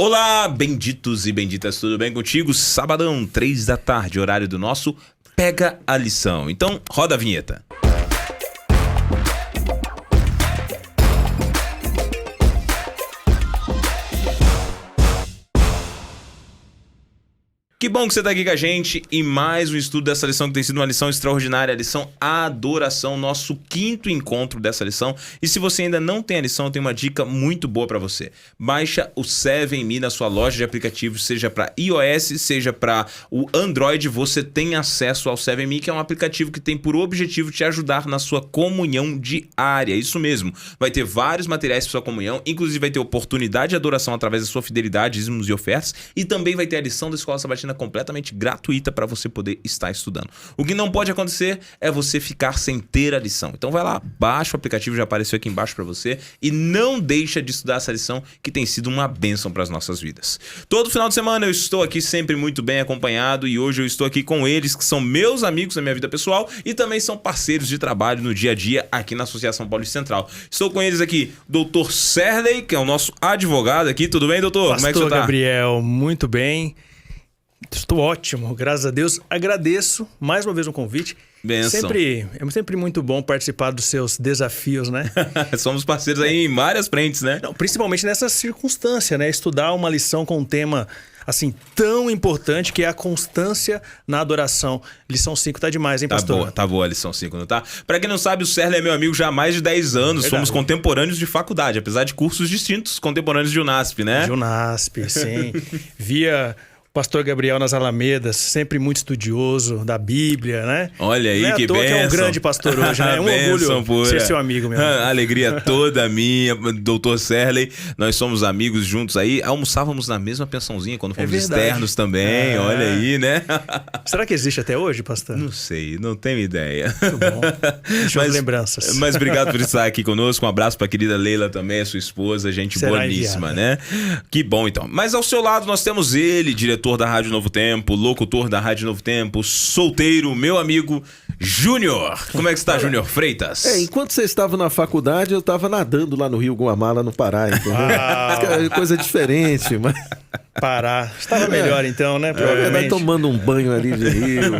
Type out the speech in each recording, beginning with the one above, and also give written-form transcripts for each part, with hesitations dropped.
Olá, benditos e benditas, tudo bem contigo? Sabadão, 3 da tarde, horário do nosso Pega a Lição. Então, roda a vinheta. Que bom que você está aqui com a gente e mais um estudo dessa lição que tem sido uma lição extraordinária, a lição Adoração, nosso 5º encontro dessa lição. E se você ainda não tem a lição, eu tenho uma dica muito boa para você. Baixa o 7Me na sua loja de aplicativos, seja para iOS, seja para o Android, você tem acesso ao 7Me, que é um aplicativo que tem por objetivo te ajudar na sua comunhão diária. Isso mesmo, vai ter vários materiais para sua comunhão, inclusive vai ter oportunidade de adoração através da sua fidelidade, dízimos e ofertas, e também vai ter a lição da Escola Sabatina completamente gratuita para você poder estar estudando. O que não pode acontecer é você ficar sem ter a lição. Então vai lá, baixa o aplicativo, já apareceu aqui embaixo para você, e não deixa de estudar essa lição que tem sido uma bênção para as nossas vidas. Todo final de semana eu estou aqui sempre muito bem acompanhado e hoje eu estou aqui com eles que são meus amigos na minha vida pessoal e também são parceiros de trabalho no dia a dia aqui na Associação Paulista Central. Estou com eles aqui, Dr. Serley, que é o nosso advogado aqui. Tudo bem, doutor? Pastor, como é que você tá? Gabriel, muito bem. Estou ótimo, graças a Deus. Agradeço mais uma vez o convite. Benção. É sempre muito bom participar dos seus desafios, né? Somos parceiros aí em várias frentes, né? Não, principalmente nessa circunstância, né? Estudar uma lição com um tema assim tão importante que é a constância na adoração. Lição 5 tá demais, hein, pastor? Tá boa a lição 5, não tá? Pra quem não sabe, o Serley é meu amigo já há mais de 10 anos. Verdade. Somos contemporâneos de faculdade, apesar de cursos distintos, contemporâneos de UNASP, né? De UNASP, sim. Via Pastor Gabriel nas Alamedas, sempre muito estudioso da Bíblia, né? Olha aí, que bênção. Que é um grande pastor hoje, né? É um orgulho pura. ser seu amigo, meu amigo. Alegria toda minha, Dr. Serley. Nós somos amigos juntos aí. Almoçávamos na mesma pensãozinha quando fomos externos também. Olha aí, né? Será que existe até hoje, pastor? Não sei, não tenho ideia. Muito bom. Deixa as lembranças. Mas obrigado por estar aqui conosco. Um abraço para a querida Leila também, a sua esposa. Gente boníssima, né? Que bom, então. Mas ao seu lado nós temos ele, diretor da Rádio Novo Tempo, locutor da Rádio Novo Tempo, solteiro, meu amigo Júnior. Como é que está, Júnior Freitas? Enquanto você estava na faculdade, eu estava nadando lá no Rio Guamá, no Pará, entendeu? Coisa diferente, mas... Pará. Estava melhor então, né? Provavelmente. Tomando um banho ali de rio,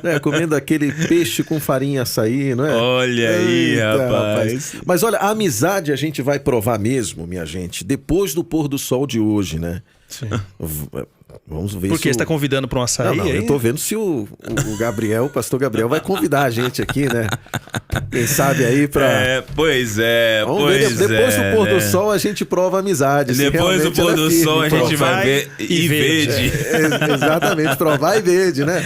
né? Comendo aquele peixe com farinha e açaí, não é? Olha aí, rapaz. Mas olha, a amizade a gente vai provar mesmo, minha gente, depois do pôr do sol de hoje, né? Sim. Vamos ver. Porque você está convidando para um açaí? Não, eu tô vendo se o Gabriel, o pastor Gabriel, vai convidar a gente aqui, né? Quem sabe aí pra... Pois é. Depois do pôr do sol a gente prova a amizade. Depois do pôr do sol a gente vai ver e verde. Exatamente, provar e verde, né?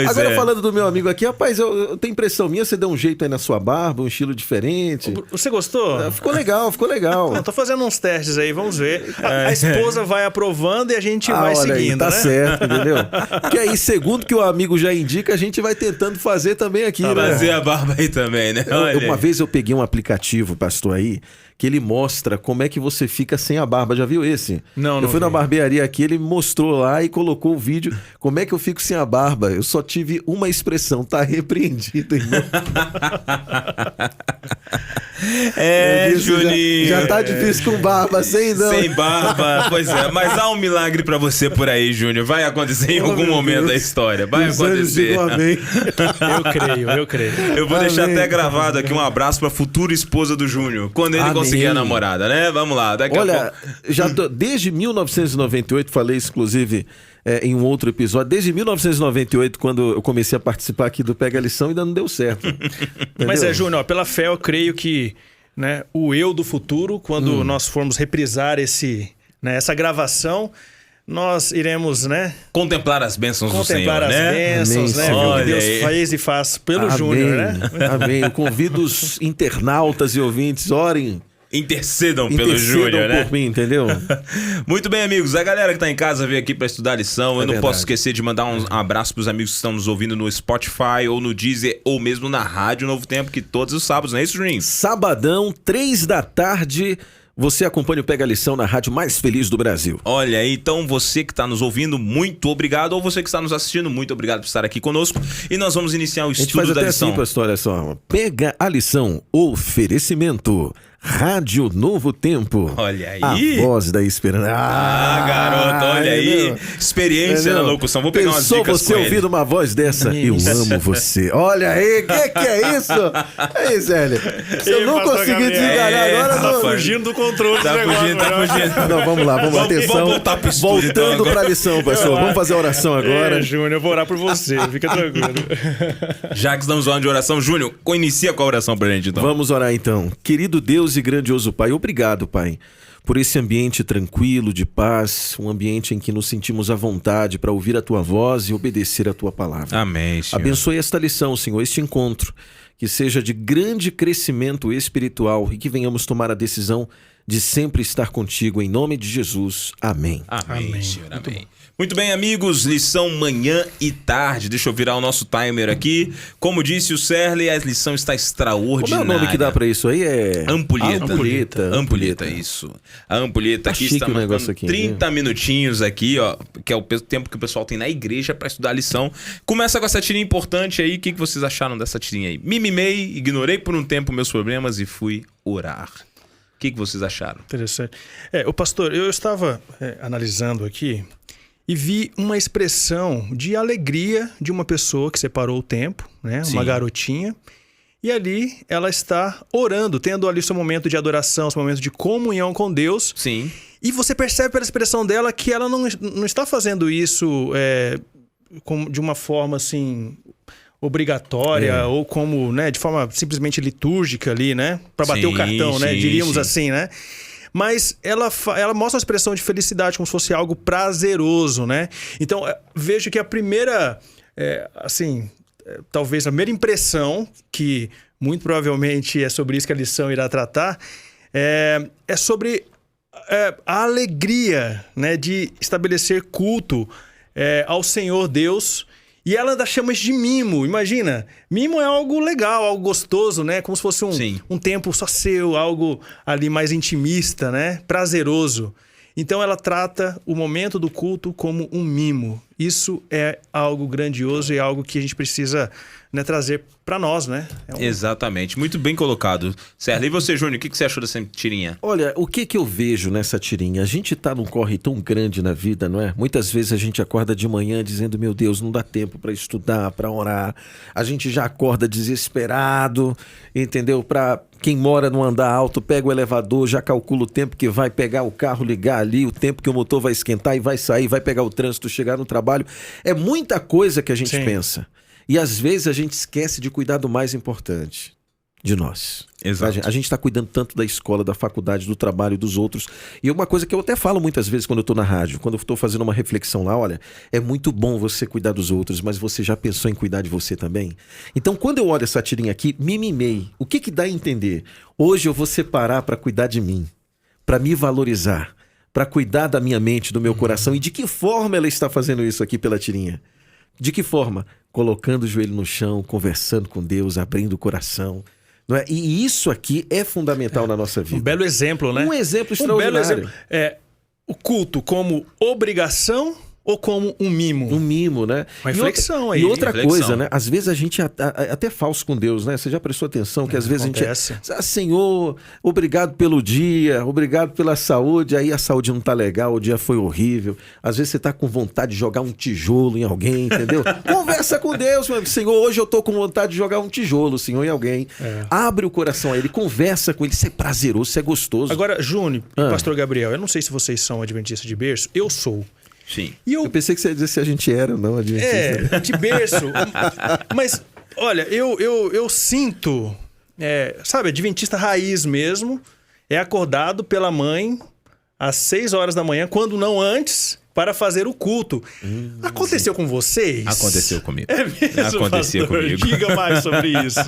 Agora falando do meu amigo aqui, rapaz, eu tenho impressão minha, você deu um jeito aí na sua barba, um estilo diferente. Você gostou? Ficou legal. Eu tô fazendo uns testes aí, vamos ver. A esposa vai aprovando e a gente vai seguindo. Aí, tá certo, entendeu? Que aí, segundo que o amigo já indica, a gente vai tentando fazer também aqui, né? Fazer a barba aí também, né? Uma vez eu peguei um aplicativo, pastor, aí, que ele mostra como é que você fica sem a barba. Já viu esse? Não. Eu fui na barbearia aqui, ele mostrou lá e colocou o vídeo. Como é que eu fico sem a barba? Eu só tive uma expressão, tá repreendido, irmão. Juninho. Já tá difícil com barba, sem barba, pois é. Mas há um milagre pra você por aí, Júnior. Vai acontecer em algum momento da história. Vai acontecer. Amém. Eu creio. Eu vou deixar até gravado aqui um abraço pra futura esposa do Júnior, quando ele conseguir a namorada, né? Vamos lá, daqui a pouco. Desde 1998, falei isso, inclusive... em um outro episódio, desde 1998, quando eu comecei a participar aqui do Pega a Lição, ainda não deu certo. Mas Júnior, pela fé eu creio que, né, o eu do futuro, quando nós formos reprisar essa gravação, nós iremos, né? Contemplar as bênçãos do Senhor, Contemplar as bênçãos, né? O que Deus fez e faz pelo Júnior, né? Amém. Eu convido os internautas e ouvintes, orem. Intercedam pelo Júnior, né? por mim, entendeu? Muito bem, amigos. A galera que tá em casa veio aqui para estudar a lição. Eu não posso esquecer de mandar um abraço pros amigos que estão nos ouvindo no Spotify ou no Deezer ou mesmo na Rádio Novo Tempo, que todos os sábados, não é isso, Juninho? Sabadão, 3 da tarde... Você acompanha o Pega a Lição na rádio mais feliz do Brasil. Olha aí, então você que está nos ouvindo, muito obrigado. Ou você que está nos assistindo, muito obrigado por estar aqui conosco. E nós vamos iniciar o estudo da lição. Assim, pastor, olha só. Pega a Lição, oferecimento. Rádio Novo Tempo. Olha aí. A voz da esperança. tem experiência na locução. Vou pegar umas dicas você com ele. ouvindo uma voz dessa? Eu amo você. Olha aí, que é isso? É isso, Hélio. Se eu não conseguir desenganar agora... Tá fugindo do controle do negócio. Tá fugindo. Não, vamos lá, atenção. Vamos voltar pro estúdio, então, Voltando agora. pra lição, pessoal. Vamos fazer a oração agora. Júnior, eu vou orar por você. Fica tranquilo. Já que estamos falando de oração, Júnior, inicia com a oração pra gente, então. Vamos orar então. Querido Deus e grandioso Pai, obrigado, Pai, por esse ambiente tranquilo, de paz, um ambiente em que nos sentimos à vontade para ouvir a Tua voz e obedecer a Tua palavra. Amém, Senhor. Abençoe esta lição, Senhor, este encontro, que seja de grande crescimento espiritual e que venhamos tomar a decisão de sempre estar contigo, em nome de Jesus. Amém. Amém, Senhor. Amém. Muito bem, amigos, lição manhã e tarde. Deixa eu virar o nosso timer aqui. Como disse o Serley, a lição está extraordinária. Como é o nome que dá pra isso aí? É... Ampulheta. Ampulheta, isso. A ampulheta aqui está chique o negócio aqui, 30 minutinhos aqui, ó, que é o tempo que o pessoal tem na igreja para estudar a lição. Começa com essa tirinha importante aí. O que vocês acharam dessa tirinha aí? Me mimei, ignorei por um tempo meus problemas e fui orar. O que vocês acharam? Interessante. O pastor, eu estava analisando aqui e vi uma expressão de alegria de uma pessoa que separou o tempo, né? Sim. Uma garotinha. E ali ela está orando, tendo ali seu momento de adoração, seu momento de comunhão com Deus. Sim. E você percebe pela expressão dela que ela não está fazendo isso de uma forma assim obrigatória ou como, né, de forma simplesmente litúrgica ali, né? Para bater o cartão, né? Diríamos assim, né? Mas ela mostra uma expressão de felicidade, como se fosse algo prazeroso, né? Então, vejo que a primeira, talvez a primeira impressão, que muito provavelmente é sobre isso que a lição irá tratar, é sobre a alegria, né, de estabelecer culto ao Senhor Deus. E ela ainda chama isso de mimo. Imagina, mimo é algo legal, algo gostoso, né? Como se fosse um tempo só seu, algo ali mais intimista, né? Prazeroso. Então ela trata o momento do culto como um mimo. Isso é algo grandioso e é algo que a gente precisa, né, trazer para nós, né? Exatamente. Muito bem colocado. Certo. E você, Júnior, o que você achou dessa tirinha? Olha, o que eu vejo nessa tirinha? A gente tá num corre tão grande na vida, não é? Muitas vezes a gente acorda de manhã dizendo, meu Deus, não dá tempo para estudar, para orar. A gente já acorda desesperado, entendeu? Para quem mora no andar alto, pega o elevador, já calcula o tempo que vai pegar o carro, ligar ali, o tempo que o motor vai esquentar e vai sair, vai pegar o trânsito, chegar no trabalho. É muita coisa que a gente pensa. E às vezes a gente esquece de cuidar do mais importante, de nós. Exato. A gente está cuidando tanto da escola, da faculdade, do trabalho, dos outros. E uma coisa que eu até falo muitas vezes quando eu estou na rádio, quando eu estou fazendo uma reflexão lá, olha, é muito bom você cuidar dos outros, mas você já pensou em cuidar de você também? Então, quando eu olho essa tirinha aqui, me mimei. O que dá a entender? Hoje eu vou separar para cuidar de mim, para me valorizar, para cuidar da minha mente, do meu coração. E de que forma ela está fazendo isso aqui pela tirinha? De que forma? Colocando o joelho no chão, conversando com Deus, abrindo o coração. Não é? E isso aqui é fundamental na nossa vida. Um belo exemplo, né? Um exemplo extraordinário. Um belo exemplo. O culto como obrigação ou como um mimo? Um mimo, né? Uma reflexão aí. E outra coisa, né? Às vezes a gente até falso com Deus, né? Você já prestou atenção que às vezes acontece. A gente... Senhor, obrigado pelo dia, obrigado pela saúde. Aí a saúde não tá legal, o dia foi horrível. Às vezes você tá com vontade de jogar um tijolo em alguém, entendeu? Conversa com Deus, meu Senhor, hoje eu tô com vontade de jogar um tijolo, Senhor, em alguém. Abre o coração a ele, conversa com ele. Isso é prazeroso, isso é gostoso. Agora, Júnior e Pastor Gabriel, eu não sei se vocês são adventistas de berço, eu sou. Sim. E eu pensei que você ia dizer se a gente era ou não adventista. De berço. Mas, olha, eu sinto, sabe, adventista raiz mesmo, é acordado pela mãe às 6 horas da manhã, quando não antes, para fazer o culto. Aconteceu com vocês? Aconteceu comigo. É mesmo, Aconteceu pastor? comigo. Diga mais sobre isso.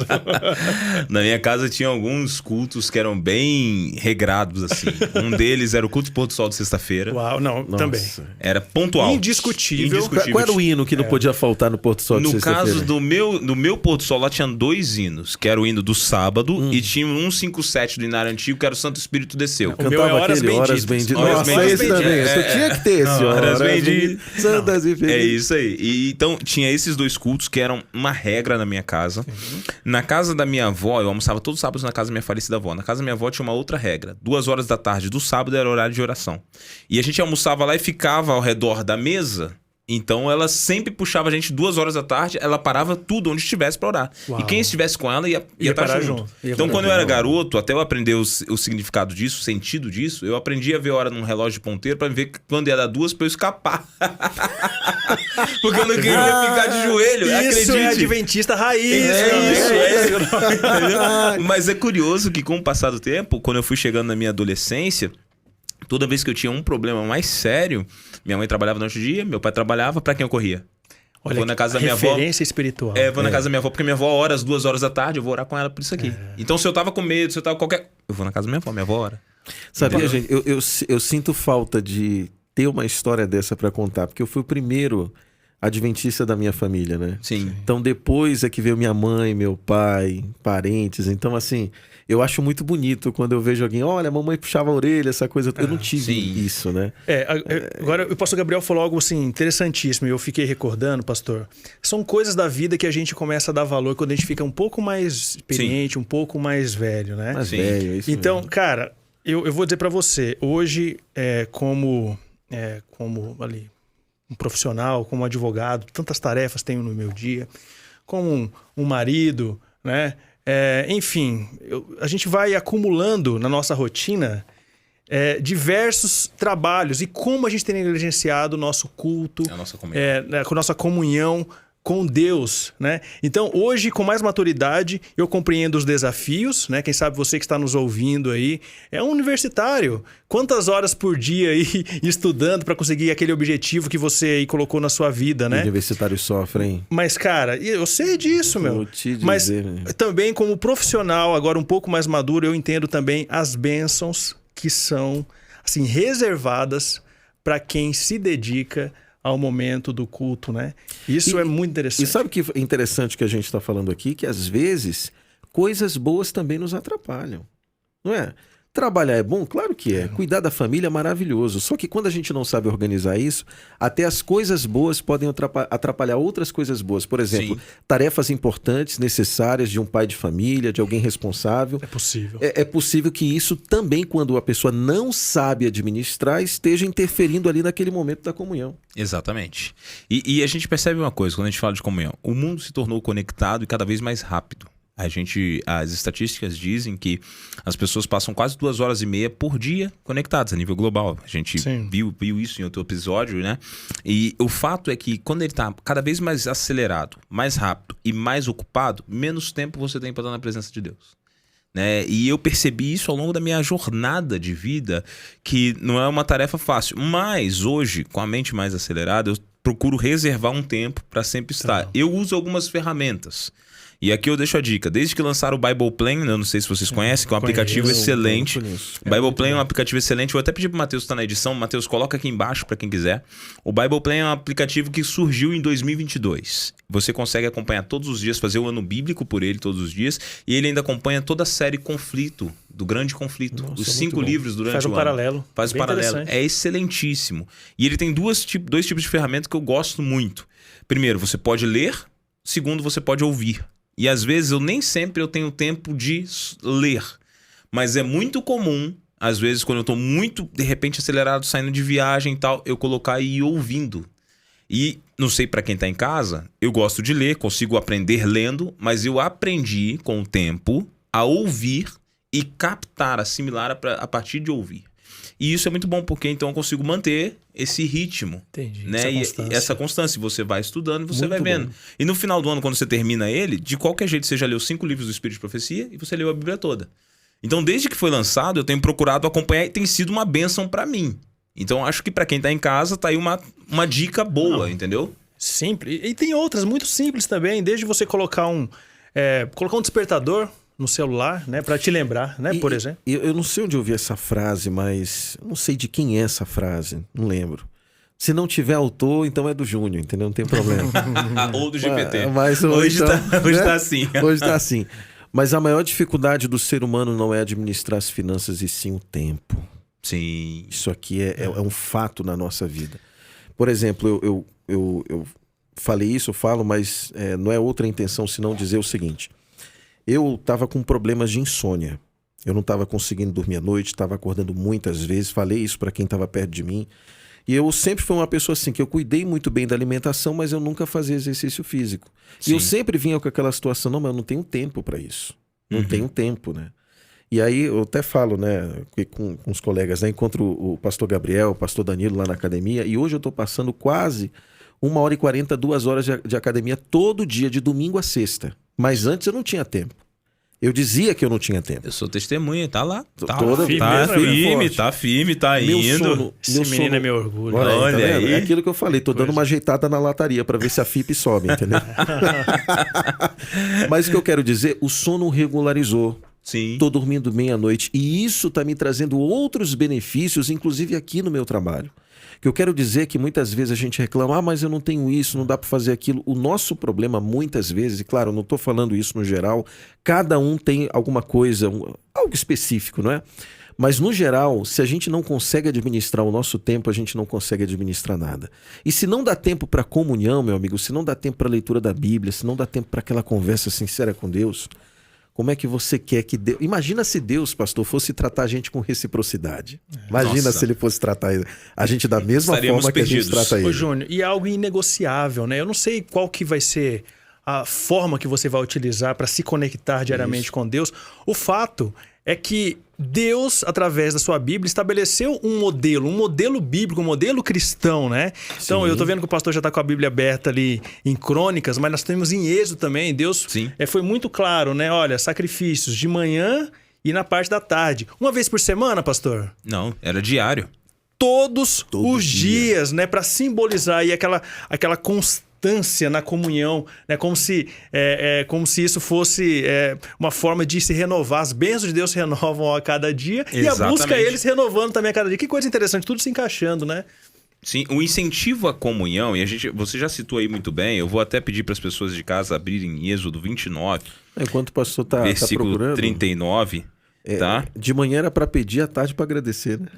Na minha casa tinha alguns cultos que eram bem regrados, assim. Um deles era o culto do pôr do sol de sexta-feira. Uau, não, também. Era pontual. Indiscutível. Qual era o hino que não podia faltar no Porto Sol de sexta-feira? No caso do meu Porto Sol, lá tinha 2 hinos, que era o hino do sábado e tinha um 157 do hinário antigo, que era o Santo Espírito Desceu. O meu é Horas Benditas. Nossa, esse também. Tu tinha que ter esse, ó. horas vem de... Santas e É felizes. isso aí. E, então, tinha esses 2 cultos que eram uma regra na minha casa. Na casa da minha avó, eu almoçava todos os sábados na casa da minha falecida avó. Na casa da minha avó tinha uma outra regra. 2 horas da tarde do sábado era horário de oração. E a gente almoçava lá e ficava ao redor da mesa. Então, ela sempre puxava a gente 2 horas da tarde, ela parava tudo onde estivesse pra orar. Uau. E quem estivesse com ela ia Ia estar parar junto. junto. Ia Então, parar quando eu junto. era garoto, até eu aprender o significado disso, o sentido disso, eu aprendi a ver a hora num relógio de ponteiro pra ver quando ia dar 2 pra eu escapar. Porque eu não queria ficar de joelho, Isso acredite. é adventista raiz. É isso. Entendeu? Mas é curioso que com o passar do tempo, quando eu fui chegando na minha adolescência, toda vez que eu tinha um problema mais sério, minha mãe trabalhava durante o dia, meu pai trabalhava, pra quem eu corria? Olha, Vou na casa da minha avó. referência espiritual. Vou na casa da minha avó, porque minha avó ora às 2 horas da tarde, eu vou orar com ela por isso aqui. Então, se eu tava com medo, se eu tava com qualquer... Eu vou na casa da minha avó ora. Sabia, gente? Eu sinto falta de ter uma história dessa pra contar, porque eu fui o primeiro adventista da minha família, né? Sim. Então depois é que veio minha mãe, meu pai, parentes. Então assim, eu acho muito bonito quando eu vejo alguém, olha, a mamãe puxava a orelha, essa coisa. Eu não tive sim. isso, né? Agora, o pastor Gabriel falou algo assim interessantíssimo e eu fiquei recordando, pastor. São coisas da vida que a gente começa a dar valor quando a gente fica um pouco mais experiente, um pouco mais velho, né? Mas Sim. velho, é isso Então, mesmo. cara, eu vou dizer pra você, hoje, como ali, um profissional, como advogado, tantas tarefas tenho no meu dia, como um marido, né? Enfim, a gente vai acumulando na nossa rotina diversos trabalhos e como a gente tem negligenciado o nosso culto, É a nossa comunhão. com a nossa comunhão com Deus, né? Então, hoje, com mais maturidade, eu compreendo os desafios, né? Quem sabe você que está nos ouvindo aí é um universitário. Quantas horas por dia aí estudando para conseguir aquele objetivo que você aí colocou na sua vida, né? Universitários sofrem. Mas, cara, eu sei disso, meu. Vou te dizer, Mas né? também como profissional, agora um pouco mais maduro, eu entendo também as bênçãos que são, assim, reservadas para quem se dedica ao momento do culto, né? Isso é muito interessante. E sabe o que é interessante que a gente está falando aqui? Que às vezes coisas boas também nos atrapalham, não é? Trabalhar é bom? Claro que é. Cuidar da família é maravilhoso. Só que quando a gente não sabe organizar isso, até as coisas boas podem atrapalhar outras coisas boas. Por exemplo, Sim. tarefas importantes, necessárias de um pai de família, de alguém responsável. É possível. É possível que isso também, quando a pessoa não sabe administrar, esteja interferindo ali naquele momento da comunhão. Exatamente. E a gente percebe uma coisa, quando a gente fala de comunhão. O mundo se tornou conectado e cada vez mais rápido. As estatísticas dizem que as pessoas passam quase 2 horas e meia por dia conectadas a nível global. A gente viu isso em outro episódio, né? E o fato é que quando ele está cada vez mais acelerado, mais rápido e mais ocupado, menos tempo você tem para estar na presença de Deus. Né? E eu percebi isso ao longo da minha jornada de vida, que não é uma tarefa fácil. Mas hoje, com a mente mais acelerada, eu procuro reservar um tempo para sempre estar. Eu uso algumas ferramentas. E aqui eu deixo a dica. Desde que lançaram o Bible Plan, eu não sei se vocês conhecem, que é um aplicativo excelente. O Bible Plan é um aplicativo excelente. Eu até pedi pro Matheus estar na edição. Matheus, coloca aqui embaixo para quem quiser. O Bible Plan é um aplicativo que surgiu em 2022. Você consegue acompanhar todos os dias, fazer o ano bíblico por ele todos os dias. E ele ainda acompanha toda a série Conflito, do Grande Conflito. Nossa, os muito 5 bom. livros durante Faz o um ano. paralelo. Faz um Bem paralelo. interessante. É excelentíssimo. E ele tem dois tipos de ferramentas que eu gosto muito. Primeiro, você pode ler. Segundo, você pode ouvir. E às vezes eu nem sempre eu tenho tempo de ler. Mas é muito comum, às vezes quando eu tô muito, de repente, acelerado, saindo de viagem e tal, eu colocar e ir ouvindo. E não sei pra quem tá em casa, eu gosto de ler, consigo aprender lendo, mas eu aprendi com o tempo a ouvir e captar, assimilar a partir de ouvir. E isso é muito bom, porque então eu consigo manter esse ritmo. Entendi. Né? Essa constância. Você vai estudando e você Muito vai vendo. bom. E no final do ano, quando você termina ele, de qualquer jeito, você já leu 5 livros do Espírito de Profecia e você leu a Bíblia toda. Então, desde que foi lançado, eu tenho procurado acompanhar e tem sido uma bênção pra mim. Então, acho que pra quem tá em casa, tá aí uma dica boa, entendeu? Simples. E tem outras muito simples também, desde você colocar um despertador no celular, né, para te lembrar, né, por exemplo. Eu não sei onde eu ouvi essa frase, mas não sei de quem é essa frase, não lembro. Se não tiver autor, então é do Júnior, entendeu? Não tem problema. Ou do GPT. Mas hoje então, hoje né? tá assim. Hoje tá assim. Mas a maior dificuldade do ser humano não é administrar as finanças e sim o tempo. Sim. Isso aqui é um fato na nossa vida. Por exemplo, eu falei isso, eu falo, mas não é outra intenção senão dizer o seguinte. Eu estava com problemas de insônia. Eu não estava conseguindo dormir à noite, estava acordando muitas vezes. Falei isso para quem estava perto de mim. E eu sempre fui uma pessoa assim, que eu cuidei muito bem da alimentação, mas eu nunca fazia exercício físico. Sim. E eu sempre vinha com aquela situação, não, mas eu não tenho tempo para isso. Não tenho tempo, né? E aí eu até falo, né, com os colegas, né? Encontro o pastor Gabriel, o pastor Danilo lá na academia, e hoje eu estou passando quase 1h40, 2 horas de academia todo dia, de domingo a sexta. Mas antes eu não tinha tempo. Eu dizia que eu não tinha tempo. Eu sou testemunha, tá lá. Tá, Toda- firme, tá firme, tá Meu indo. sono, Esse menino é meu orgulho. Olha, Olha tá vendo? aí. É aquilo que eu falei, tô dando uma ajeitada na lataria para ver se a FIP sobe, entendeu? Mas o que eu quero dizer, o sono regularizou. Sim. Tô dormindo bem à noite e isso tá me trazendo outros benefícios, inclusive aqui no meu trabalho. O que eu quero dizer é que muitas vezes a gente reclama, mas eu não tenho isso, não dá para fazer aquilo. O nosso problema muitas vezes, e claro, eu não tô falando isso no geral, cada um tem alguma coisa, algo específico, não é? Mas no geral, se a gente não consegue administrar o nosso tempo, a gente não consegue administrar nada. E se não dá tempo para comunhão, meu amigo, se não dá tempo para leitura da Bíblia, se não dá tempo para aquela conversa sincera com Deus, como é que você quer que Deus... Imagina se Deus, pastor, fosse tratar a gente com reciprocidade. Imagina Nossa. se ele fosse tratar a gente da mesma Estaríamos forma que a gente perdidos. trata ele. Ô, Júnior, e é algo inegociável, né? Eu não sei qual que vai ser a forma que você vai utilizar para se conectar diariamente com Deus. O fato é que Deus, através da sua Bíblia, estabeleceu um modelo bíblico, um modelo cristão, né? Então, Sim. eu tô vendo que o pastor já está com a Bíblia aberta ali em Crônicas, mas nós temos em Êxodo também. Deus Sim. foi muito claro, né? Olha, sacrifícios de manhã e na parte da tarde. Uma vez por semana, pastor? Não, era diário. Todos Todo os dia. dias, né, para simbolizar aí aquela constância na comunhão, né, como se isso fosse uma forma de se renovar. As bênçãos de Deus se renovam a cada dia e a busca Exatamente. é ele se renovando também a cada dia. Que coisa interessante, tudo se encaixando, né? Sim, o incentivo à comunhão, e você já citou aí muito bem, eu vou até pedir para as pessoas de casa abrirem Êxodo 29, Enquanto o pastor tá versículo procurando, 39, tá? de manhã era para pedir, à tarde para agradecer, né?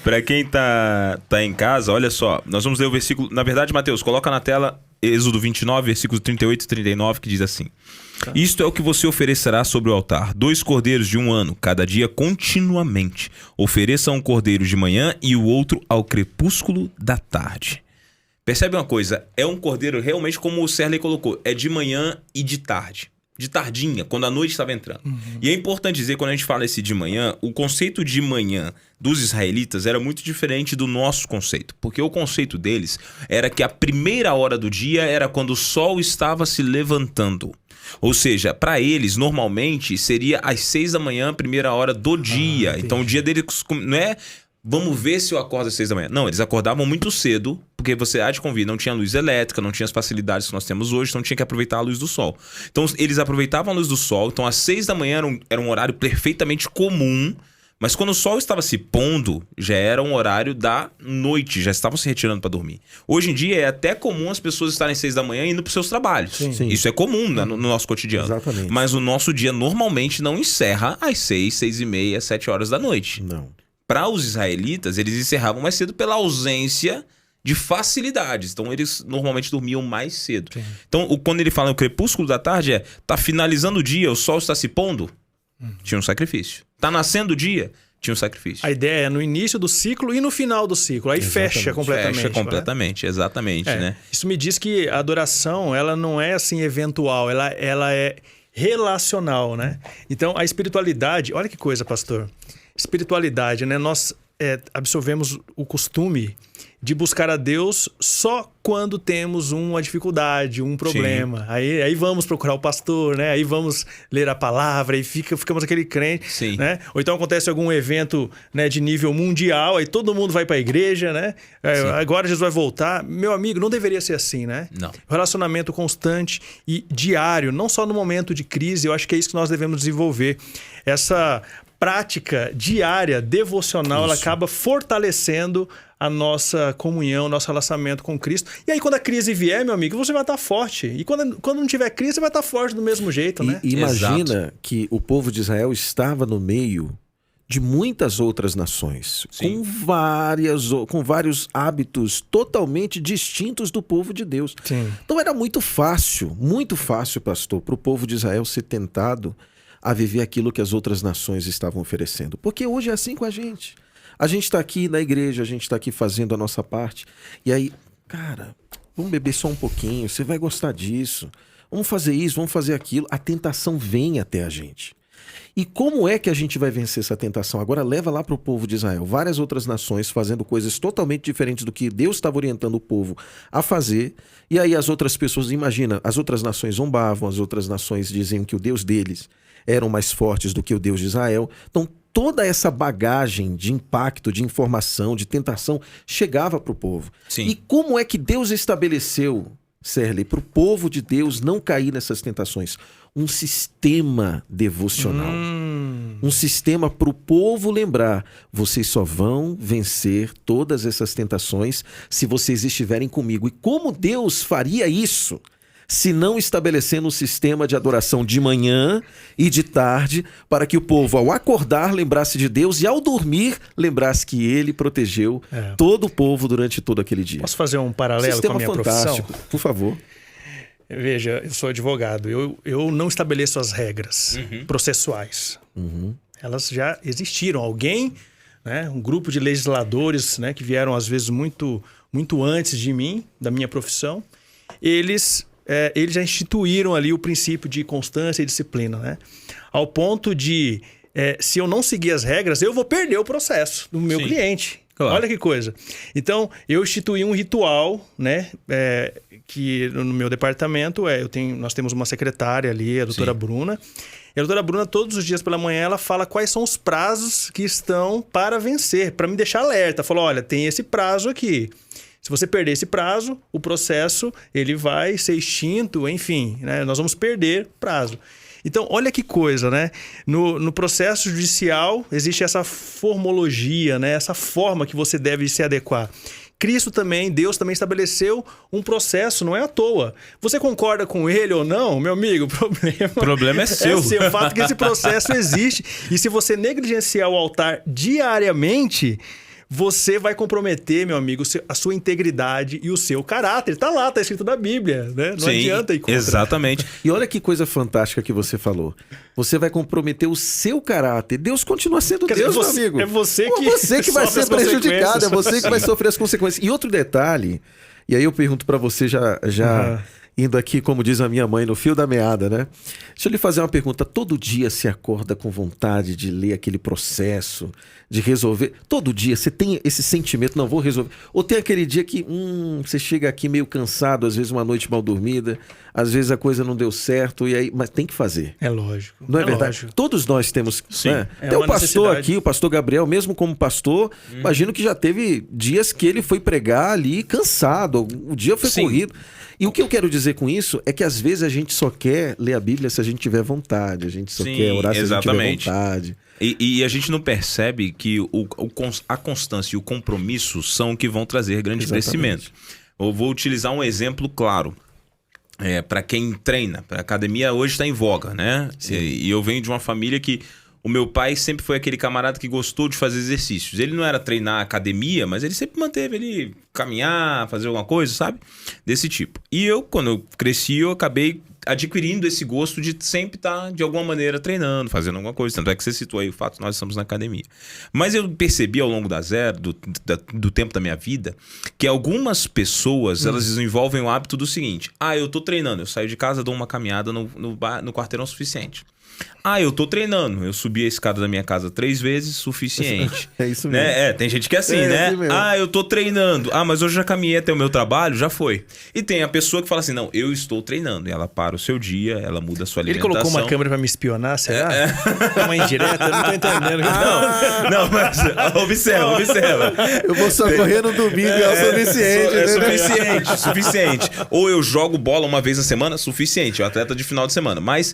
Para quem tá em casa, olha só, nós vamos ler o versículo, na verdade, Mateus, coloca na tela Êxodo 29, versículos 38 e 39, que diz assim: Isto é o que você oferecerá sobre o altar: 2 cordeiros de 1 ano, cada dia continuamente. Ofereça um cordeiro de manhã e o outro ao crepúsculo da tarde. Percebe uma coisa? É um cordeiro realmente como o Serley colocou, é de manhã e de tarde. De tardinha, quando a noite estava entrando. E é importante dizer, quando a gente fala esse de manhã, o conceito de manhã dos israelitas era muito diferente do nosso conceito. Porque o conceito deles era que a primeira hora do dia era quando o sol estava se levantando. Ou seja, para eles, normalmente, seria às 6 da manhã, primeira hora do dia. Então o dia deles não é... Vamos ver se eu acordo às 6 da manhã. Não, eles acordavam muito cedo, porque você há de convir, não tinha luz elétrica, não tinha as facilidades que nós temos hoje, então tinha que aproveitar a luz do sol. Então eles aproveitavam a luz do sol, então às 6 da manhã era um horário perfeitamente comum, mas quando o sol estava se pondo, já era um horário da noite, já estavam se retirando para dormir. Hoje em dia é até comum as pessoas estarem às 6 da manhã indo para os seus trabalhos. Sim. Isso é comum no nosso cotidiano. Exatamente. Mas o nosso dia normalmente não encerra às 6, 6 e meia, 7 horas da noite. Não. Para os israelitas, eles encerravam mais cedo pela ausência de facilidades. Então, eles normalmente dormiam mais cedo. Sim. Então, quando ele fala o crepúsculo da tarde, tá finalizando o dia, o sol está se pondo, tinha um sacrifício. Tá nascendo o dia, tinha um sacrifício. A ideia é no início do ciclo e no final do ciclo. Aí fecha completamente. Fecha completamente, exatamente, né? Isso me diz que a adoração, ela não é assim eventual, ela é relacional, né? Então, a espiritualidade, olha que coisa, pastor. Espiritualidade, né? Nós absorvemos o costume de buscar a Deus só quando temos uma dificuldade, um problema. Aí vamos procurar o pastor, né? Aí vamos ler a palavra e ficamos aquele crente, Sim. né? Ou então acontece algum evento, né, de nível mundial, aí todo mundo vai para a igreja, né? Agora Jesus vai voltar. Meu amigo, não deveria ser assim, né? Não. Relacionamento constante e diário, não só no momento de crise, eu acho que é isso que nós devemos desenvolver. Essa prática diária, devocional, ela acaba fortalecendo a nossa comunhão, nosso relacionamento com Cristo. E aí, quando a crise vier, meu amigo, você vai estar forte. E quando não tiver crise, você vai estar forte do mesmo jeito, né? E imagina Exato. que o povo de Israel estava no meio de muitas outras nações, Sim. com vários hábitos totalmente distintos do povo de Deus. Sim. Então era muito fácil, pastor, para o povo de Israel ser tentado a viver aquilo que as outras nações estavam oferecendo. Porque hoje é assim com a gente. A gente está aqui na igreja, a gente está aqui fazendo a nossa parte, e aí, cara, vamos beber só um pouquinho, você vai gostar disso, vamos fazer isso, vamos fazer aquilo. A tentação vem até a gente. E como é que a gente vai vencer essa tentação? Agora leva lá para o povo de Israel. Várias outras nações fazendo coisas totalmente diferentes do que Deus estava orientando o povo a fazer. E aí as outras pessoas, imagina, as outras nações zombavam, as outras nações diziam que o Deus deles eram mais fortes do que o Deus de Israel. Então toda essa bagagem de impacto, de informação, de tentação chegava para o povo. Sim. E como é que Deus estabeleceu, Serley, para o povo de Deus não cair nessas tentações? Um sistema devocional. Um sistema para o povo lembrar: vocês só vão vencer todas essas tentações se vocês estiverem comigo. E como Deus faria isso se não estabelecendo um sistema de adoração de manhã e de tarde, para que o povo, ao acordar, lembrasse de Deus e, ao dormir, lembrasse que Ele protegeu todo o povo durante todo aquele dia? Posso fazer um paralelo Sistema com a minha fantástico. profissão? Por favor. Veja, eu sou advogado. Eu não estabeleço as regras processuais. Elas já existiram. Alguém, né, um grupo de legisladores, né, que vieram às vezes muito antes de mim, da minha profissão, eles já instituíram ali o princípio de constância e disciplina, né? Ao ponto de, se eu não seguir as regras, eu vou perder o processo do meu cliente. Claro. Olha que coisa. Então, eu instituí um ritual, né? Que no meu departamento, nós temos uma secretária ali, a doutora Bruna. E a doutora Bruna, todos os dias pela manhã, ela fala quais são os prazos que estão para vencer, para me deixar alerta. Falou, olha, tem esse prazo aqui. Se você perder esse prazo, o processo ele vai ser extinto, enfim, né? Nós vamos perder prazo. Então, olha que coisa, né? No processo judicial existe essa formologia, né? Essa forma que você deve se adequar. Cristo também, Deus também estabeleceu um processo, não é à toa. Você concorda com ele ou não, meu amigo? O problema é seu. O fato é que esse processo existe. E se você negligenciar o altar diariamente, você vai comprometer, meu amigo, a sua integridade e o seu caráter. Tá lá, tá escrito na Bíblia, né? Não adianta ir contra. Exatamente. E olha que coisa fantástica que você falou. Você vai comprometer o seu caráter. Deus continua sendo Deus, meu amigo. É você que vai ser prejudicado, é você que vai sofrer as consequências. E outro detalhe, e aí eu pergunto pra você já indo aqui, como diz a minha mãe, no fio da meada, né? Deixa eu lhe fazer uma pergunta. Todo dia você acorda com vontade de ler aquele processo, de resolver? Todo dia você tem esse sentimento, não, vou resolver. Ou tem aquele dia que você chega aqui meio cansado, às vezes uma noite mal dormida, às vezes a coisa não deu certo, e aí, mas tem que fazer. É lógico. Não é verdade? Lógico. Todos nós temos. Sim. Né? É Tem uma o pastor necessidade. aqui, o pastor Gabriel, mesmo como pastor, imagino que já teve dias que ele foi pregar ali cansado, o dia foi corrido. E o que eu quero dizer com isso é que às vezes a gente só quer ler a Bíblia se a gente tiver vontade, a gente só quer orar se a gente tiver vontade. E a gente não percebe que a constância e o compromisso são o que vão trazer grande crescimento. Eu vou utilizar um exemplo claro. Para quem treina, a academia hoje está em voga, né? E eu venho de uma família que o meu pai sempre foi aquele camarada que gostou de fazer exercícios. Ele não era treinar academia, mas ele sempre manteve ele caminhar, fazer alguma coisa, sabe? Desse tipo. E eu, quando eu cresci, eu acabei adquirindo esse gosto de sempre estar, de alguma maneira, treinando, fazendo alguma coisa. Tanto é que você citou aí o fato de nós estamos na academia. Mas eu percebi ao longo do tempo da minha vida que algumas pessoas, elas desenvolvem o hábito do seguinte: eu tô treinando, eu saio de casa, dou uma caminhada no quarteirão suficiente. Eu tô treinando, eu subi a escada da minha casa 3 vezes, suficiente. É isso mesmo. Né? Tem gente que é assim, né? Assim mesmo. Eu tô treinando. Mas hoje eu já caminhei até o meu trabalho, já foi. E tem a pessoa que fala assim, não, eu estou treinando. E ela para o seu dia, ela muda a sua alimentação. Ele colocou uma câmera pra me espionar, será? É uma indireta? Eu não tô entendendo. Não, mas observa. Eu vou só correr no domingo, é o suficiente. Suficiente. Ou eu jogo bola uma vez na semana, suficiente. É um atleta de final de semana. Mas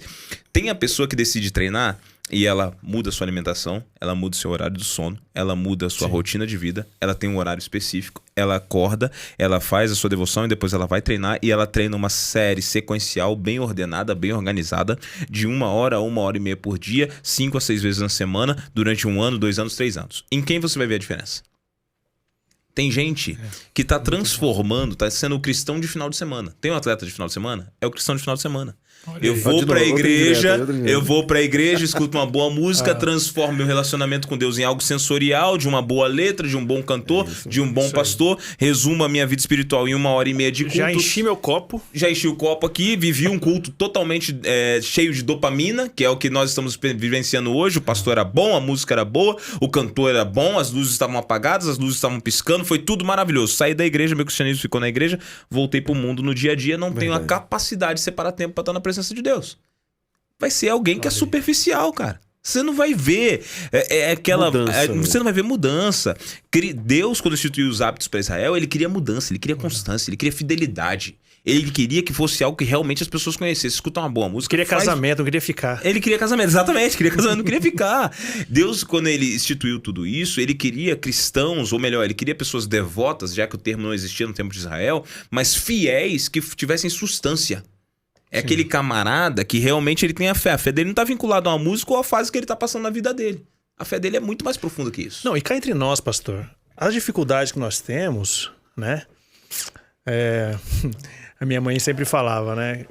tem a pessoa que decide treinar e ela muda a sua alimentação, ela muda o seu horário do sono, ela muda a sua rotina de vida, ela tem um horário específico, ela acorda, ela faz a sua devoção e depois ela vai treinar, e ela treina uma série sequencial bem ordenada, bem organizada, de 1 hora a 1h30 por dia, 5 a 6 vezes na semana, durante 1 ano, 2 anos, 3 anos. Em quem você vai ver a diferença? Tem gente que tá transformando, tá sendo o cristão de final de semana. Tem um atleta de final de semana? É o cristão de final de semana. Eu vou pra igreja, escuto uma boa música, transformo meu relacionamento com Deus em algo sensorial, de uma boa letra, de um bom cantor, de um bom pastor, resumo a minha vida espiritual em 1h30 de culto. Já enchi meu copo. Já enchi o copo aqui, vivi um culto totalmente cheio de dopamina, que é o que nós estamos vivenciando hoje. O pastor era bom, a música era boa, o cantor era bom, as luzes estavam apagadas, as luzes estavam piscando, foi tudo maravilhoso. Saí da igreja, meu cristianismo ficou na igreja, voltei pro mundo no dia a dia, não tenho a capacidade de separar tempo pra estar na presença de Deus. Vai ser alguém que é superficial, cara. Você não vai ver aquela mudança, você não vai ver mudança. Deus, quando instituiu os hábitos para Israel, ele queria mudança, ele queria constância, ele queria fidelidade. Ele queria que fosse algo que realmente as pessoas conhecessem. Escutar uma boa música. Queria casamento, não queria ficar. Ele queria casamento, exatamente. Queria casamento, não queria ficar. Deus, quando ele instituiu tudo isso, ele queria cristãos, ou melhor, ele queria pessoas devotas, já que o termo não existia no tempo de Israel, mas fiéis que tivessem substância. É aquele camarada que realmente ele tem a fé. A fé dele não está vinculada a uma música ou a fase que ele está passando na vida dele. A fé dele é muito mais profunda que isso. Não, e cá entre nós, pastor, as dificuldades que nós temos, né? A minha mãe sempre falava, né?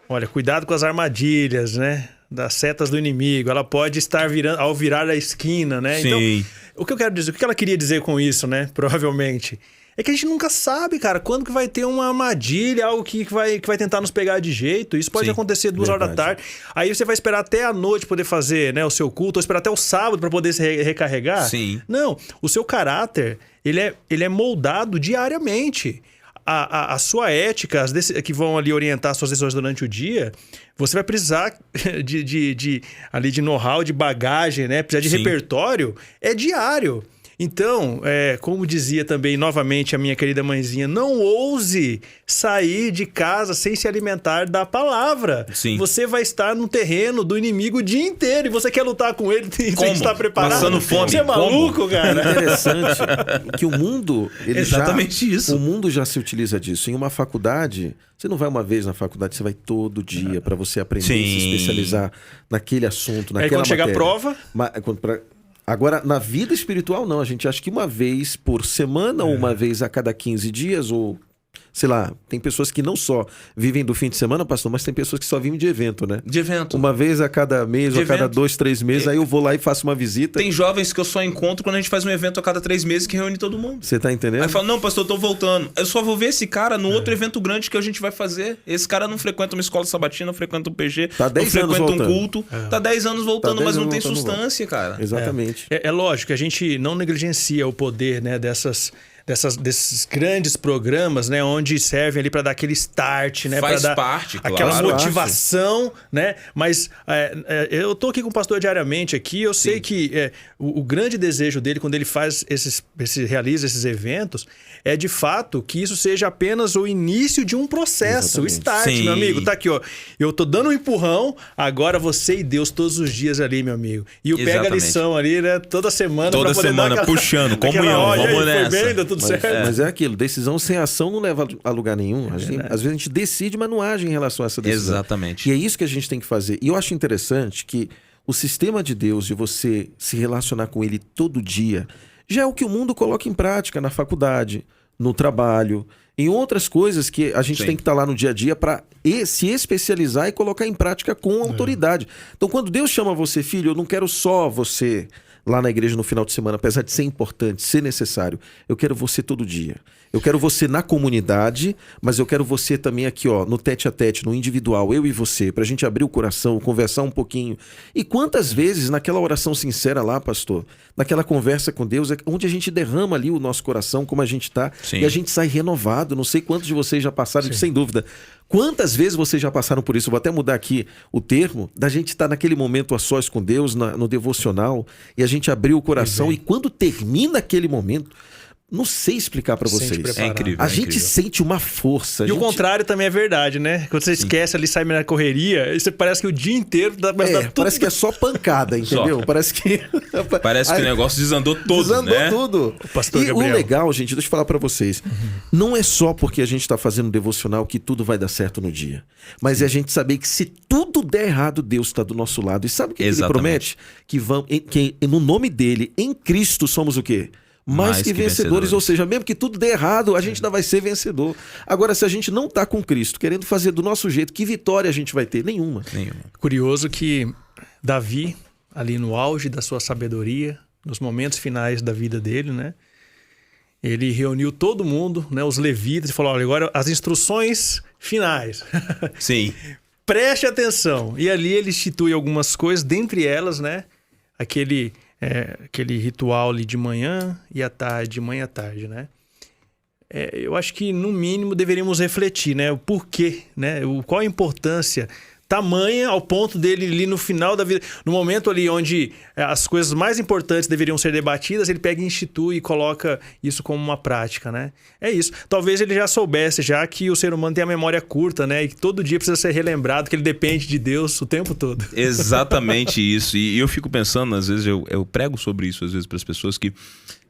Olha, cuidado com as armadilhas, né? Das setas do inimigo. Ela pode estar virando ao virar a esquina, né? Sim. Então, o que eu quero dizer, o que ela queria dizer com isso, né? Provavelmente. É que a gente nunca sabe, cara, quando que vai ter uma armadilha, algo que vai tentar nos pegar de jeito. Isso pode acontecer 2 horas da tarde. Aí você vai esperar até a noite poder fazer, né, o seu culto, ou esperar até o sábado para poder se recarregar. Sim. Não, o seu caráter, ele é moldado diariamente. A sua ética, que vão ali orientar as suas decisões durante o dia, você vai precisar de know-how, de bagagem, né? Precisar de repertório, é diário. Então, como dizia também novamente a minha querida mãezinha, não ouse sair de casa sem se alimentar da palavra. Sim. Você vai estar no terreno do inimigo o dia inteiro e você quer lutar com ele sem estar preparado. Passando fome. Você é maluco, cara? É interessante que o mundo... isso. O mundo já se utiliza disso. Em uma faculdade, você não vai uma vez na faculdade, você vai todo dia para você aprender, se especializar naquele assunto, naquela matéria. Aí quando chega a prova... Agora, na vida espiritual, não. A gente acha que uma vez por semana, ou uma vez a cada 15 dias, ou... Sei lá, tem pessoas que não só vivem do fim de semana, pastor, mas tem pessoas que só vivem de evento, né? De evento. Uma vez a cada mês, ou a cada 2, 3 meses, aí eu vou lá e faço uma visita. Tem jovens que eu só encontro quando a gente faz um evento a cada 3 meses que reúne todo mundo. Você tá entendendo? Aí fala, não, pastor, eu tô voltando. Eu só vou ver esse cara no outro evento grande que a gente vai fazer. Esse cara não frequenta uma escola sabatina, não frequenta um PG, tá 10 não anos frequenta voltando. Um culto. Tá 10 anos voltando, mas não tem substância, cara. Exatamente. É lógico que a gente não negligencia o poder, né, desses grandes programas, né, onde servem ali para dar aquele start, né, faz para dar parte, aquela claro. motivação, né? Mas eu tô aqui com o pastor diariamente aqui, eu sei que o grande desejo dele quando ele faz realiza esses eventos é de fato que isso seja apenas o início de um processo, o start, Sim. meu amigo. Tá aqui, ó. Eu tô dando um empurrão, agora você e Deus todos os dias ali, meu amigo. E o pega a lição ali, né, toda semana. Toda semana, puxando, comunhão, vamos nessa. Foi bem, deu tudo certo. Mas é aquilo, decisão sem ação não leva a lugar nenhum. Às vezes a gente decide, mas não age em relação a essa decisão. Exatamente. E é isso que a gente tem que fazer. E eu acho interessante que o sistema de Deus, de você se relacionar com ele todo dia, já é o que o mundo coloca em prática na faculdade, no trabalho, em outras coisas que a gente tem que estar lá no dia a dia para se especializar e colocar em prática com autoridade. Então, quando Deus chama você, filho, eu não quero só você lá na igreja no final de semana, apesar de ser importante, ser necessário. Eu quero você todo dia. Eu quero você na comunidade, mas eu quero você também aqui, ó, no tete a tete, no individual, eu e você, pra gente abrir o coração, conversar um pouquinho. E quantas vezes naquela oração sincera lá, pastor, naquela conversa com Deus, onde a gente derrama ali o nosso coração, como a gente tá, e a gente sai renovado. Não sei quantos de vocês já passaram, sem dúvida. Quantas vezes vocês já passaram por isso? Eu vou até mudar aqui o termo, da gente estar naquele momento a sós com Deus, no devocional, e a gente abrir o coração, e quando termina aquele momento, não sei explicar pra Sente vocês. preparado. É incrível. A é gente incrível. sente uma força. E o contrário também é verdade, né? Quando você esquece ali, sai na correria, e você parece que o dia inteiro dá tudo... Parece que é só pancada, entendeu? Só. Parece que... Parece que o negócio desandou todo, Desandou né? tudo. Pastor E Gabriel. o legal, gente, deixa eu falar pra vocês. Não é só porque a gente tá fazendo devocional que tudo vai dar certo no dia. Mas é a gente saber que se tudo der errado, Deus tá do nosso lado. E sabe o que ele Exatamente. promete? Que no nome dele, em Cristo, somos o quê? Mais que vencedores. Ou seja, mesmo que tudo dê errado, a gente ainda vai ser vencedor. Agora, se a gente não tá com Cristo, querendo fazer do nosso jeito, que vitória a gente vai ter? Nenhuma. Curioso que Davi, ali no auge da sua sabedoria, nos momentos finais da vida dele, né? Ele reuniu todo mundo, né? Os levitas, e falou: olha, agora as instruções finais. Sim. Preste atenção. E ali ele institui algumas coisas, dentre elas, né? Aquele ritual ali de manhã e à tarde, de manhã à tarde, né? Eu acho que, no mínimo, deveríamos refletir, né? O porquê, né? Qual a importância tamanha ao ponto dele ali no final da vida, no momento ali onde as coisas mais importantes deveriam ser debatidas, ele pega e institui e coloca isso como uma prática, né? É isso. Talvez ele já soubesse já que o ser humano tem a memória curta, né? E que todo dia precisa ser relembrado, que ele depende de Deus o tempo todo. Exatamente isso. E eu fico pensando, às vezes, eu prego sobre isso às vezes para as pessoas que,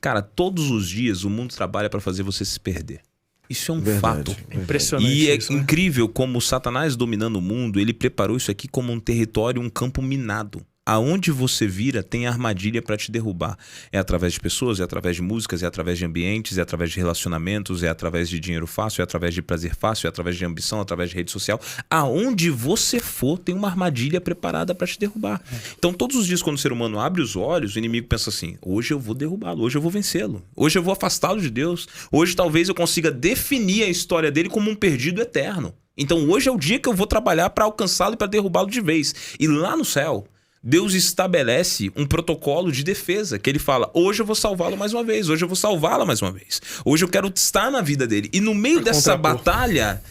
cara, todos os dias o mundo trabalha para fazer você se perder. Isso é um fato. É impressionante E é isso, né? incrível como Satanás dominando o mundo, ele preparou isso aqui como um território, um campo minado. Aonde você vira tem armadilha para te derrubar. É através de pessoas, é através de músicas, é através de ambientes, é através de relacionamentos, é através de dinheiro fácil, é através de prazer fácil, é através de ambição, é através de rede social. Aonde você for tem uma armadilha preparada para te derrubar. Então todos os dias quando o ser humano abre os olhos, o inimigo pensa assim: hoje eu vou derrubá-lo, hoje eu vou vencê-lo, hoje eu vou afastá-lo de Deus, hoje talvez eu consiga definir a história dele como um perdido eterno. Então hoje é o dia que eu vou trabalhar para alcançá-lo e para derrubá-lo de vez. E lá no céu, Deus estabelece um protocolo de defesa, que ele fala: hoje eu vou salvá-lo mais uma vez, hoje eu vou salvá-la mais uma vez, hoje eu quero estar na vida dele. E no meio dessa batalha,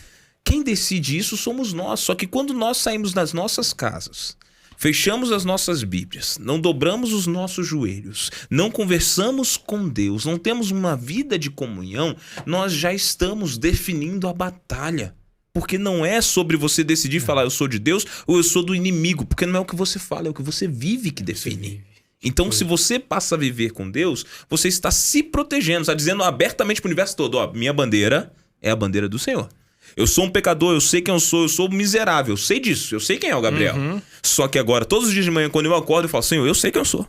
quem decide isso somos nós. Só que quando nós saímos das nossas casas, fechamos as nossas Bíblias, não dobramos os nossos joelhos, não conversamos com Deus, não temos uma vida de comunhão, nós já estamos definindo a batalha. Porque não é sobre você decidir falar eu sou de Deus ou eu sou do inimigo. Porque não é o que você fala, é o que você vive que define. Então, se você passa a viver com Deus, você está se protegendo, está dizendo abertamente para o universo todo: ó, minha bandeira é a bandeira do Senhor. Eu sou um pecador, eu sei quem eu sou miserável, eu sei disso, eu sei quem é o Gabriel. Só que agora, todos os dias de manhã, quando eu acordo, eu falo: Senhor, eu sei quem eu sou.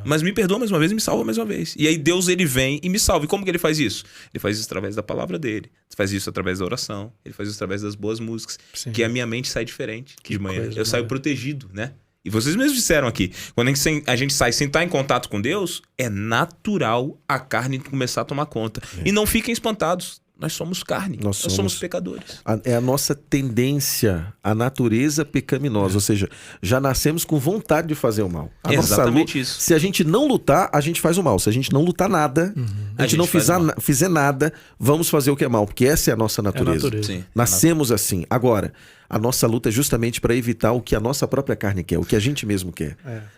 Mas me perdoa mais uma vez e me salva mais uma vez. E aí Deus, ele vem e me salva. E como que ele faz isso? Ele faz isso através da palavra dele. Ele faz isso através da oração. Ele faz isso através das boas músicas. Sim. Que a minha mente sai diferente de manhã. coisa, Eu saio protegido, né? E vocês mesmos disseram aqui, quando a gente sai sem estar em contato com Deus, é natural a carne começar a tomar conta. E não fiquem espantados. Nós somos carne, nós somos pecadores. É a nossa tendência, a natureza pecaminosa. Ou seja, já nascemos com vontade de fazer o mal. Exatamente isso. Se a gente não lutar, a gente faz o mal. Se a gente não lutar nada, a gente não fizer nada, vamos fazer o que é mal. Porque essa é a nossa natureza. Sim. Nascemos assim. Agora, a nossa luta é justamente para evitar o que a nossa própria carne quer, o que a gente mesmo quer.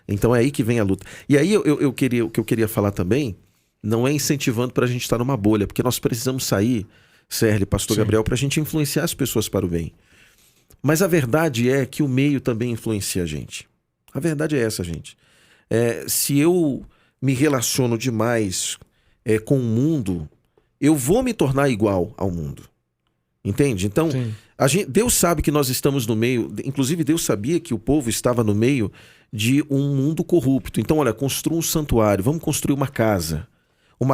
Então é aí que vem a luta. E aí o que eu queria falar também, não é incentivando para a gente estar numa bolha, porque nós precisamos sair, Sérgio, Pastor Gabriel, para a gente influenciar as pessoas para o bem. Mas a verdade é que o meio também influencia a gente. A verdade é essa, gente. Se eu me relaciono demais com o mundo, eu vou me tornar igual ao mundo. Entende? Então, Deus sabe que nós estamos no meio, inclusive Deus sabia que o povo estava no meio de um mundo corrupto. Então, olha, construa um santuário, vamos construir uma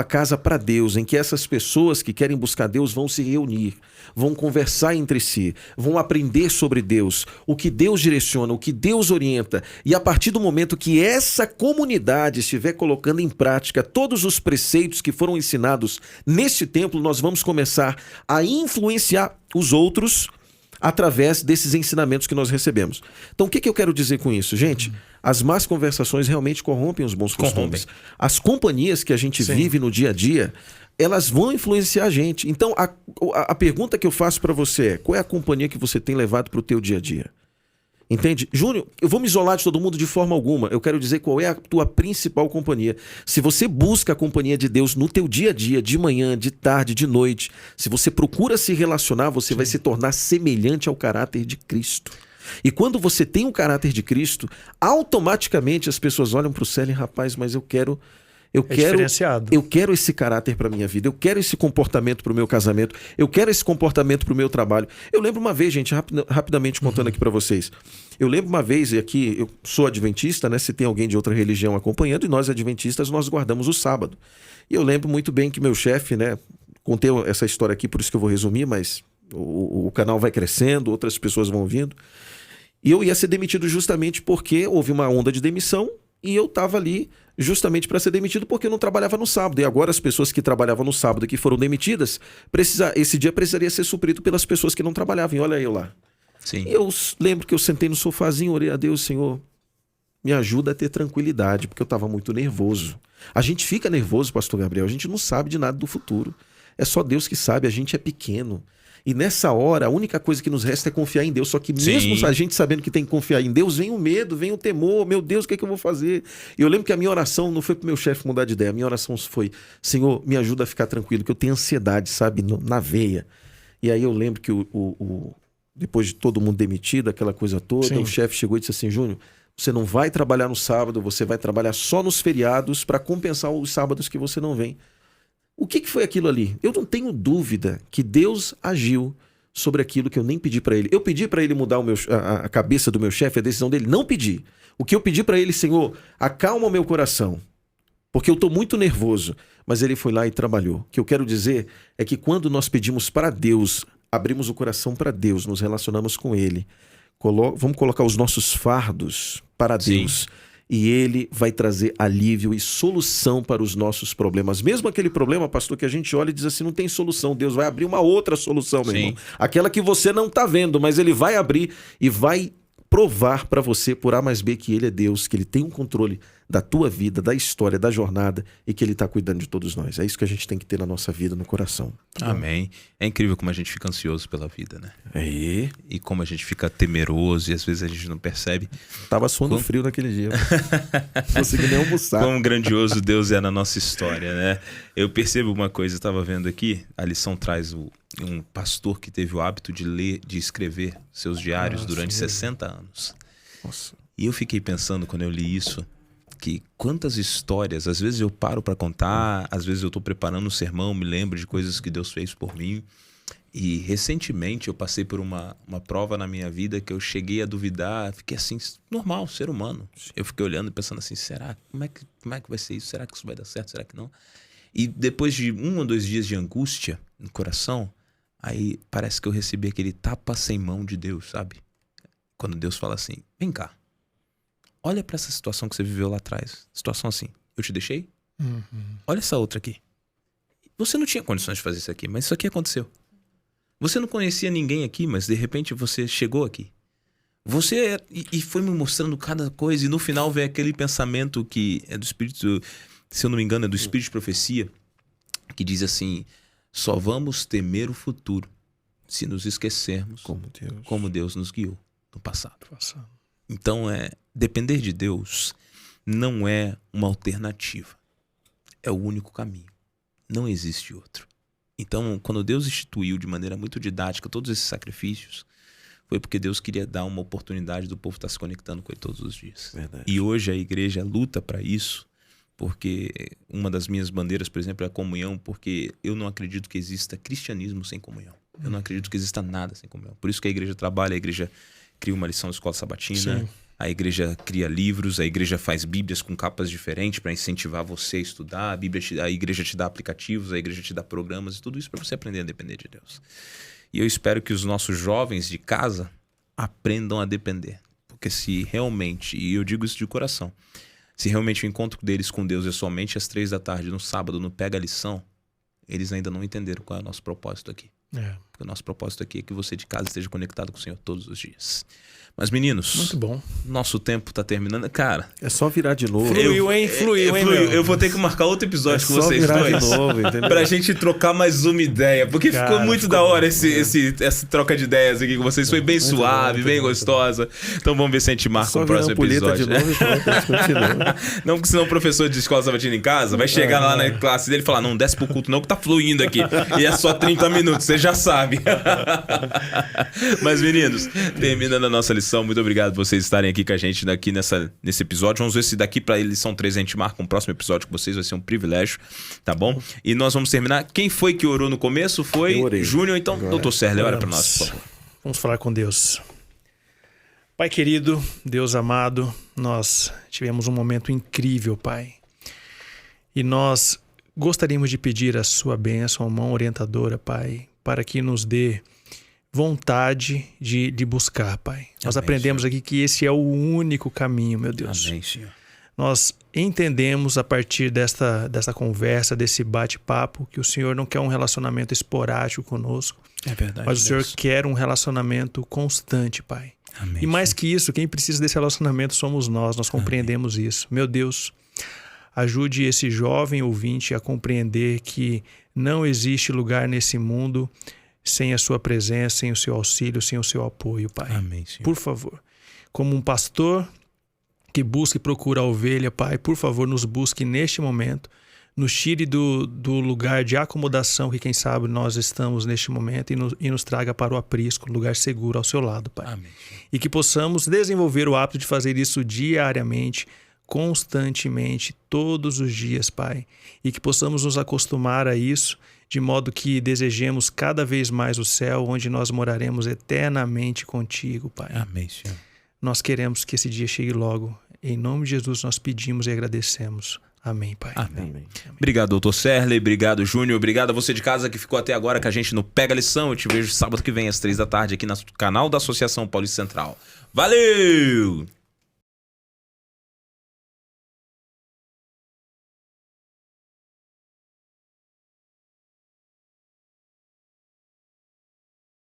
casa para Deus, em que essas pessoas que querem buscar Deus vão se reunir, vão conversar entre si, vão aprender sobre Deus, o que Deus direciona, o que Deus orienta. E a partir do momento que essa comunidade estiver colocando em prática todos os preceitos que foram ensinados neste templo, nós vamos começar a influenciar os outros através desses ensinamentos que nós recebemos. Então, o que eu quero dizer com isso, gente? As más conversações realmente corrompem os bons costumes. As companhias que a gente vive no dia a dia, elas vão influenciar a gente. Então, a pergunta que eu faço para você é: qual é a companhia que você tem levado para o teu dia a dia? Entende? Júnior, eu vou me isolar de todo mundo de forma alguma. Eu quero dizer qual é a tua principal companhia. Se você busca a companhia de Deus no teu dia a dia, de manhã, de tarde, de noite, se você procura se relacionar, você vai se tornar semelhante ao caráter de Cristo. E quando você tem o caráter de Cristo, automaticamente as pessoas olham para o céu e, rapaz, mas eu quero diferenciado. Eu quero esse caráter para minha vida, eu quero esse comportamento para o meu casamento, eu quero esse comportamento para o meu trabalho. Eu lembro uma vez, gente, rapidamente contando aqui para vocês. Eu lembro uma vez, e aqui eu sou adventista, né? Se tem alguém de outra religião acompanhando, e nós adventistas, nós guardamos o sábado. E eu lembro muito bem que meu chefe, né? Contei essa história aqui, por isso que eu vou resumir, mas o canal vai crescendo, outras pessoas vão vindo. E eu ia ser demitido justamente porque houve uma onda de demissão e eu estava ali justamente para ser demitido porque eu não trabalhava no sábado. E agora as pessoas que trabalhavam no sábado e que foram demitidas, esse dia precisaria ser suprido pelas pessoas que não trabalhavam. E olha eu lá. Sim. E eu lembro que eu sentei no sofazinho, orei a Deus, Senhor, me ajuda a ter tranquilidade, porque eu estava muito nervoso. A gente fica nervoso, pastor Gabriel, a gente não sabe de nada do futuro. É só Deus que sabe, a gente é pequeno. E nessa hora, a única coisa que nos resta é confiar em Deus. Só que mesmo a gente sabendo que tem que confiar em Deus, vem o medo, vem o temor. Meu Deus, o que é que eu vou fazer? E eu lembro que a minha oração não foi pro meu chefe mudar de ideia. A minha oração foi, Senhor, me ajuda a ficar tranquilo, que eu tenho ansiedade, sabe, na veia. E aí eu lembro que depois de todo mundo demitido, aquela coisa toda, Sim. o chefe chegou e disse assim, Júnior, você não vai trabalhar no sábado, você vai trabalhar só nos feriados para compensar os sábados que você não vem. O que foi aquilo ali? Eu não tenho dúvida que Deus agiu sobre aquilo que eu nem pedi para ele. Eu pedi para ele mudar a cabeça do meu chefe, a decisão dele. Não pedi. O que eu pedi para ele, Senhor, acalma o meu coração, porque eu estou muito nervoso. Mas ele foi lá e trabalhou. O que eu quero dizer é que quando nós pedimos para Deus, abrimos o coração para Deus, nos relacionamos com ele, vamos colocar os nossos fardos para Deus. Sim. E ele vai trazer alívio e solução para os nossos problemas. Mesmo aquele problema, pastor, que a gente olha e diz assim, não tem solução. Deus vai abrir uma outra solução, meu irmão. Aquela que você não está vendo, mas ele vai abrir e vai provar para você, por A mais B, que ele é Deus, que ele tem um controle da tua vida, da história, da jornada e que ele está cuidando de todos nós. É isso que a gente tem que ter na nossa vida, no coração. Amém. É incrível como a gente fica ansioso pela vida, né? É. E como a gente fica temeroso e às vezes a gente não percebe. Tava suando frio naquele dia. Não consegui nem almoçar. Quão grandioso Deus é na nossa história, né? Eu percebo uma coisa, eu estava vendo aqui, a lição traz um pastor que teve o hábito de ler, de escrever seus diários durante 60 anos. Nossa. E eu fiquei pensando quando eu li isso, que quantas histórias, às vezes eu paro para contar, às vezes eu estou preparando um sermão, me lembro de coisas que Deus fez por mim. E recentemente eu passei por uma prova na minha vida que eu cheguei a duvidar, fiquei assim, normal, ser humano. Eu fiquei olhando e pensando assim, será? Como é que vai ser isso? Será que isso vai dar certo? Será que não? E depois de 1 ou 2 dias de angústia no coração, aí parece que eu recebi aquele tapa sem mão de Deus, sabe? Quando Deus fala assim, vem cá, olha para essa situação que você viveu lá atrás. Situação assim, eu te deixei? Olha essa outra aqui. Você não tinha condições de fazer isso aqui, mas isso aqui aconteceu. Você não conhecia ninguém aqui, mas de repente você chegou aqui. E foi me mostrando cada coisa, e no final vem aquele pensamento que é do Espírito, se eu não me engano, é do Espírito de Profecia, que diz assim, só vamos temer o futuro se nos esquecermos como Deus nos guiou no passado. Então, depender de Deus não é uma alternativa. É o único caminho. Não existe outro. Então, quando Deus instituiu de maneira muito didática todos esses sacrifícios, foi porque Deus queria dar uma oportunidade do povo estar se conectando com Ele todos os dias. Verdade. E hoje a igreja luta para isso, porque uma das minhas bandeiras, por exemplo, é a comunhão, porque eu não acredito que exista cristianismo sem comunhão. Eu não acredito que exista nada sem comunhão. Por isso que a igreja trabalha, a igreja cria uma lição da escola sabatina, Sim. A igreja cria livros, a igreja faz bíblias com capas diferentes para incentivar você a estudar, a igreja te dá aplicativos, a igreja te dá programas e tudo isso para você aprender a depender de Deus. E eu espero que os nossos jovens de casa aprendam a depender. Porque se realmente, e eu digo isso de coração, se realmente o encontro deles com Deus é somente às 3 da tarde no sábado, no Pega a Lição, eles ainda não entenderam qual é o nosso propósito aqui. Porque o nosso propósito aqui é que você de casa esteja conectado com o Senhor todos os dias. Mas, meninos, Muito bom. nosso tempo tá terminando. Cara, É só virar de novo. Fluiu, hein? Fluiu, hein, meu? Eu vou ter que marcar outro episódio É com só vocês virar dois. de novo, entendeu? Pra gente trocar mais uma ideia. Porque Cara, ficou muito ficou da hora bom. essa troca de ideias aqui com vocês. Foi bem suave, bem gostosa. Então vamos ver se a gente marca Só um virar próximo ampulheta episódio. de novo e pronto, a gente continua. Não, porque senão o professor de escola sabatina em casa vai chegar lá na classe dele e falar: não, desce pro culto não, que tá fluindo aqui. E é só 30 minutos, você já sabe. Mas, meninos, terminando a nossa lição, muito obrigado por vocês estarem aqui com a gente nesse episódio. Vamos ver se daqui pra lição 3 a gente marca um próximo episódio com vocês, vai ser um privilégio, tá bom? E nós vamos terminar. Quem foi que orou no começo? Foi Eu orei. Júnior. Então, Agora, doutor Serle, ora pra nós, por favor. Vamos falar com Deus. Pai querido, Deus amado, nós tivemos um momento incrível, Pai. E nós gostaríamos de pedir a sua bênção, a mão orientadora, Pai, para que nos dê vontade de buscar, Pai. Nós Amém, aprendemos aqui que esse é o único caminho, meu Deus. Amém, Senhor. Nós entendemos a partir dessa conversa, desse bate-papo, que o Senhor não quer um relacionamento esporádico conosco, É verdade. mas o Senhor Deus. quer um relacionamento constante, Pai. Amém, E mais que isso, quem precisa desse relacionamento somos nós compreendemos isso. Meu Deus, ajude esse jovem ouvinte a compreender que não existe lugar nesse mundo sem a sua presença, sem o seu auxílio, sem o seu apoio, Pai. Amém, Senhor. Por favor, como um pastor que busca e procura a ovelha, Pai, por favor, nos busque neste momento, nos tire do lugar de acomodação que, quem sabe, nós estamos neste momento e nos traga para o aprisco, lugar seguro ao seu lado, Pai. Amém. E que possamos desenvolver o hábito de fazer isso diariamente, constantemente, todos os dias, Pai. E que possamos nos acostumar a isso, de modo que desejemos cada vez mais o céu, onde nós moraremos eternamente contigo, Pai. Amém, Senhor. Nós queremos que esse dia chegue logo. Em nome de Jesus nós pedimos e agradecemos. Amém, Pai. Amém. Amém. Obrigado, doutor Serle. Obrigado, Júnior. Obrigado a você de casa que ficou até agora com a gente no Pega a Lição. Eu te vejo sábado que vem às 3 da tarde aqui no canal da Associação Paulista Central. Valeu!